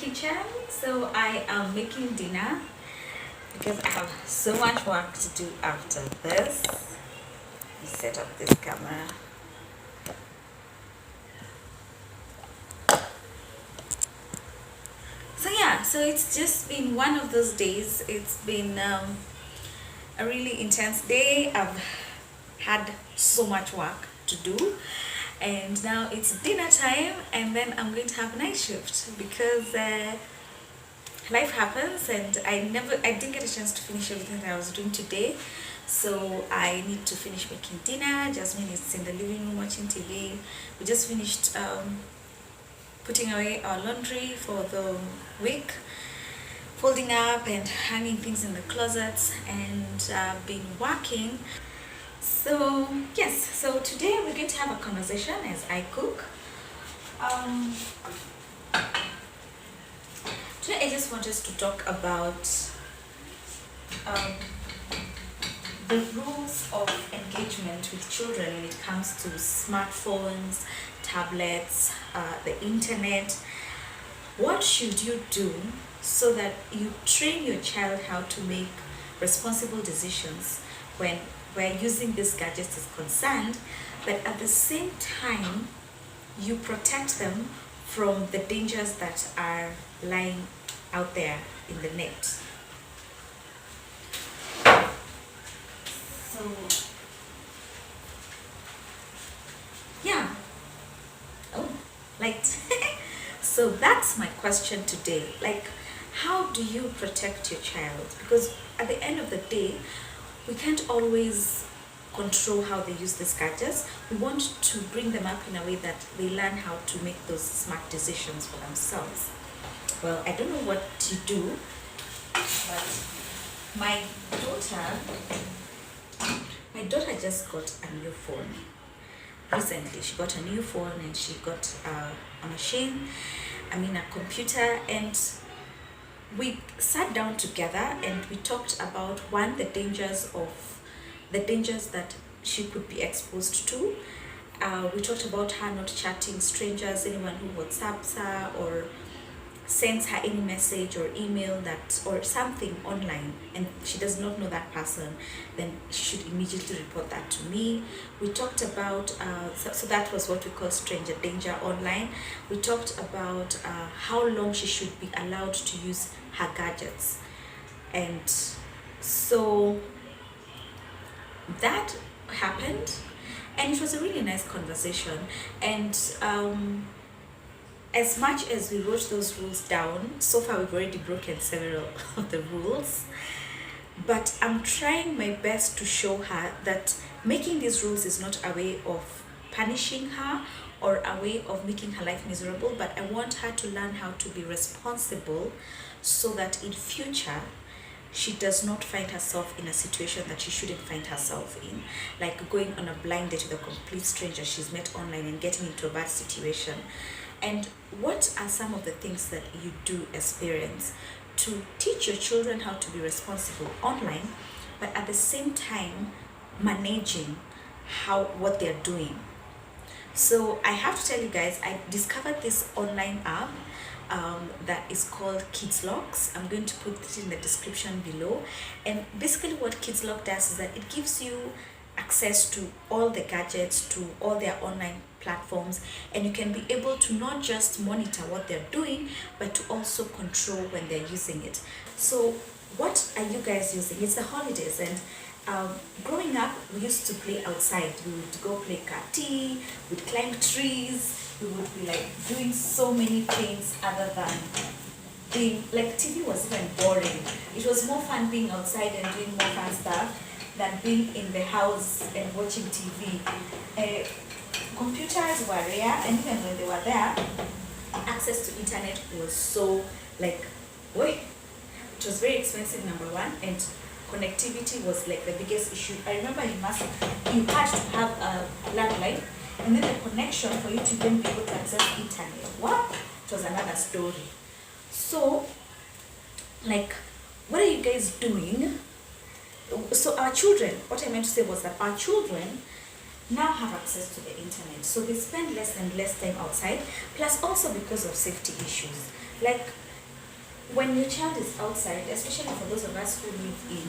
kitchen. So I am making dinner because I have so much work to do after this. Let me set up this camera. So yeah, so it's just been one of those days. It's been a really intense day. I've had so much work to do, and now it's dinner time, and then I'm going to have night shift because life happens, and I didn't get a chance to finish everything that I was doing today. So I need to finish making dinner. Jasmine is in the living room watching TV. We just finished putting away our laundry for the week, folding up and hanging things in the closets, and been working. So yes, so today we're going to have a conversation as I cook. Um, Today I just want us to talk about um, the rules of engagement with children when it comes to smartphones, tablets, the internet. What should you do so that you train your child how to make responsible decisions when where using these gadgets is concerned, but at the same time you protect them from the dangers that are lying out there in the net. So yeah, oh, like so that's my question today. Like, how do you protect your child? Because at the end of the day, we can't always control how they use these gadgets. We want to bring them up in a way that they learn how to make those smart decisions for themselves. Well, I don't know what you do, but my daughter, my daughter just got a new phone recently. She got a new phone and she got a machine, a computer, and we sat down together and we talked about one, the dangers that she could be exposed to. We talked about her not chatting strangers, anyone who WhatsApps her or sends her any message or email that or something online and she does not know that person, then she should immediately report that to me. We talked about so that was what we call stranger danger online. We talked about how long she should be allowed to use her gadgets, and so that happened, and it was a really nice conversation. And as much as we wrote those rules down, so far we've already broken several of the rules. But I'm trying my best to show her that making these rules is not a way of punishing her or a way of making her life miserable, but I want her to learn how to be responsible so that in future she does not find herself in a situation that she shouldn't find herself in, like going on a blind date with a complete stranger she's met online and getting into a bad situation. And what are some of the things that you do as parents to teach your children how to be responsible online, but at the same time managing how what they're doing? So I have to tell you guys, I discovered this online app that is called Kids Locks. I'm going to put it in the description below. And basically what Kids Lock does is that it gives you access to all the gadgets, to all their online platforms, and you can be able to not just monitor what they're doing, but to also control when they're using it. So what are you guys using? It's the holidays, and growing up we used to play outside. We would go play kati, we'd climb trees, we would be like doing so many things other than being like TV was even boring. It was more fun being outside and doing more fun stuff than being in the house and watching TV. Computers were rare, and even when they were there, access to internet was so like, wait, it was very expensive, number one, and connectivity was like the biggest issue. I remember you had to have a landline, and then the connection for you to then be able to access internet. What? It was another story. So, like, what are you guys doing? So our children, what I meant to say was that our children now have access to the internet, so they spend less and less time outside, plus also because of safety issues. Like, when your child is outside, especially for those of us who live in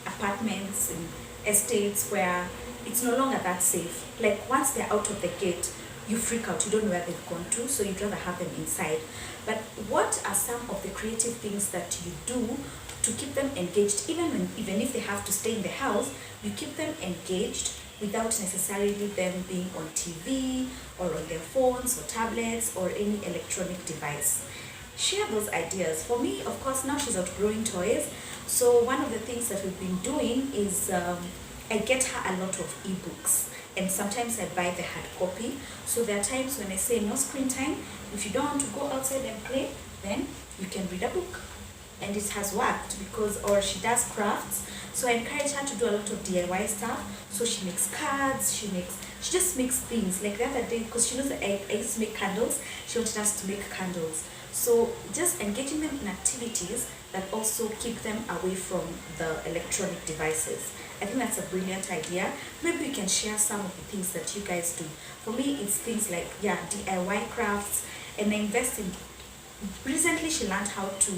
apartments and estates where it's no longer that safe, like once they're out of the gate, you freak out, you don't know where they've gone to, so you'd rather have them inside. But what are some of the creative things that you do to keep them engaged, even if they have to stay in the house, you keep them engaged without necessarily them being on TV or on their phones or tablets or any electronic device? Share those ideas. For me, of course, now she's outgrowing toys. So one of the things that we've been doing is I get her a lot of ebooks, and sometimes I buy the hard copy. So there are times when I say no screen time. If you don't want to go outside and play, then you can read a book. And it has worked because, or she does crafts. So I encourage her to do a lot of DIY stuff. So she makes cards, she just makes things. Like the other day, because she knows that I used to make candles, she wanted us to make candles. So just engaging them in activities that also keep them away from the electronic devices. I think that's a brilliant idea. Maybe we can share some of the things that you guys do. For me, it's things like, yeah, DIY crafts, and I invest in. Recently, she learned how to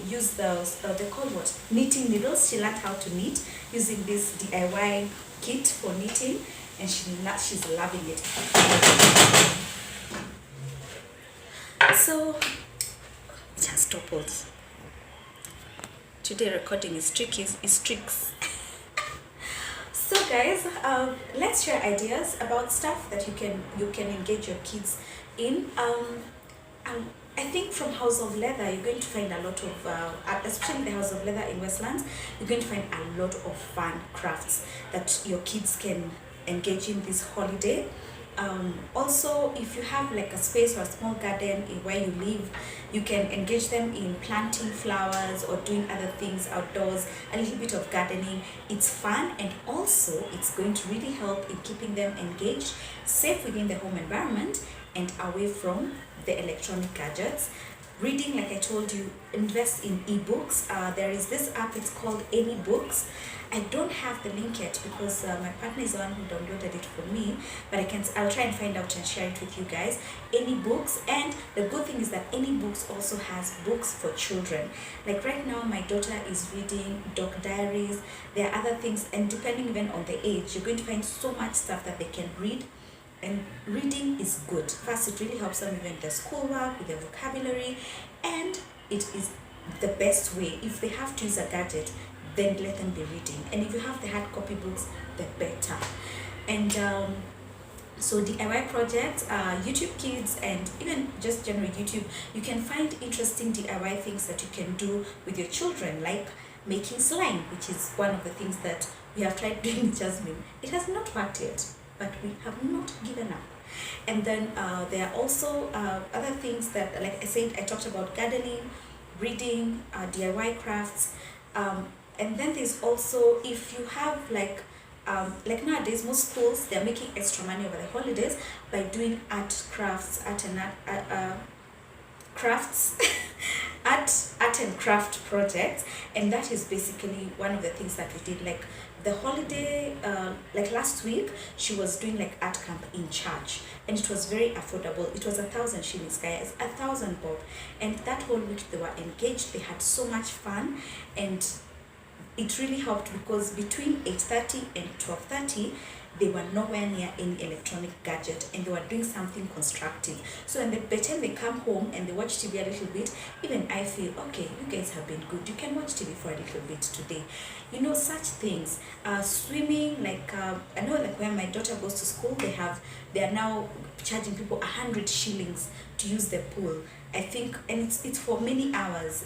use they call what, knitting needles. She learned how to knit using this DIY kit for knitting, and she's loving it. So just toppled. Today recording is tricky. Is tricks. So guys, let's share ideas about stuff that you can engage your kids in. I think from House of Leather, you're going to find a lot of, especially the House of Leather in Westlands, you're going to find a lot of fun crafts that your kids can engage in this holiday. Also, if you have like a space or a small garden where you live, you can engage them in planting flowers or doing other things outdoors, a little bit of gardening. It's fun, and also it's going to really help in keeping them engaged, safe within the home environment, and away from the electronic gadgets. Reading, like I told you, invest in ebooks. There is this app, it's called AnyBooks. I don't have the link yet because my partner is the one who downloaded it for me, but I'll try and find out and share it with you guys. AnyBooks, and the good thing is that AnyBooks also has books for children. Like right now, my daughter is reading Doc Diaries. There are other things, and depending even on the age, you're going to find so much stuff that they can read. And reading is good. First, it really helps them even with their schoolwork, with their vocabulary, and it is the best way. If they have to use a gadget, then let them be reading. And if you have the hard copy books, the better. And so DIY projects, YouTube Kids, and even just general YouTube, you can find interesting DIY things that you can do with your children, like making slime, which is one of the things that we have tried doing with Jasmine. It has not worked yet, but we have not given up. And then there are also other things that, like I said, I talked about gardening, reading, DIY crafts, and then there's also, if you have like nowadays, most schools, they're making extra money over the holidays by doing art crafts, art and craft projects. And that is basically one of the things that we did. Like the holiday, like last week, she was doing like art camp in church, and it was very affordable. It was 1,000 shillings, guys, 1,000 bob. And that whole week they were engaged, they had so much fun, and it really helped because between 8:30 and 12:30, they were nowhere near any electronic gadget, and they were doing something constructive. So by the time they come home and they watch TV a little bit, even I feel, okay, you guys have been good. You can watch TV for a little bit today. You know, such things. Swimming, like I know, like when my daughter goes to school, they are now charging people 100 shillings to use the pool. I think, and it's for many hours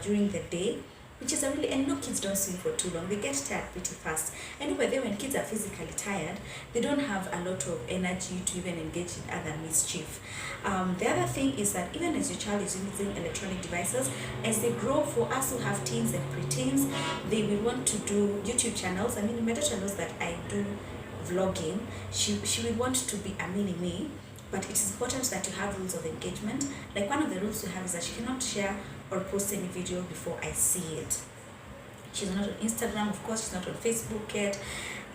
during the day, which is and no, kids don't swim for too long. They get tired pretty fast. And by then, when kids are physically tired, they don't have a lot of energy to even engage in other mischief. The other thing is that even as your child is using electronic devices, as they grow, for us who have teens and preteens, they will want to do YouTube channels. I mean, my daughter knows that I do vlogging. She will want to be a mini-me. But it is important that you have rules of engagement. Like one of the rules you have is that you cannot share or post any video before I see it. She's not on Instagram, of course, she's not on Facebook yet.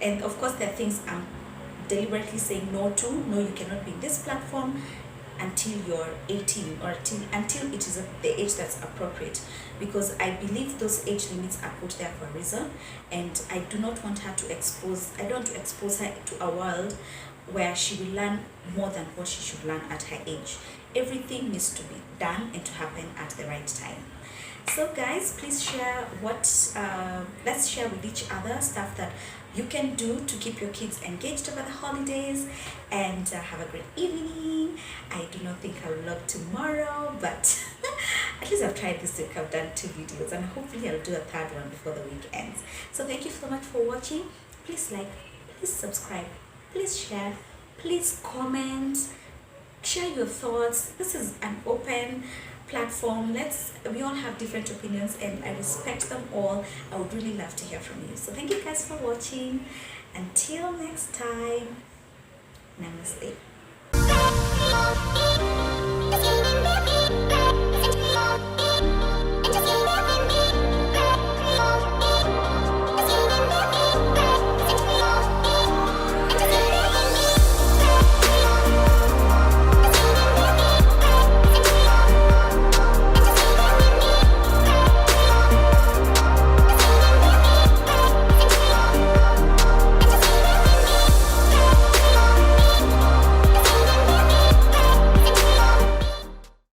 And of course, there are things I'm deliberately saying no to. No, you cannot be in this platform. until you're 18, or until it is the age that's appropriate, because I believe those age limits are put there for a reason, and I do not want her to expose, I don't want to expose her to a world where she will learn more than what she should learn at her age. Everything needs to be done and to happen at the right time. So guys, please share let's share with each other stuff that you can do to keep your kids engaged over the holidays, and have a great evening. I do not think I'll vlog tomorrow, but at least I've tried this week. I've done 2 videos, and hopefully I'll do a third one before the week ends. So thank you so much for watching. Please like, please subscribe, please share, please comment, share your thoughts. This is an open platform. We all have different opinions, and I respect them all. I would really love to hear from you. So thank you guys for watching. Until next time, namaste.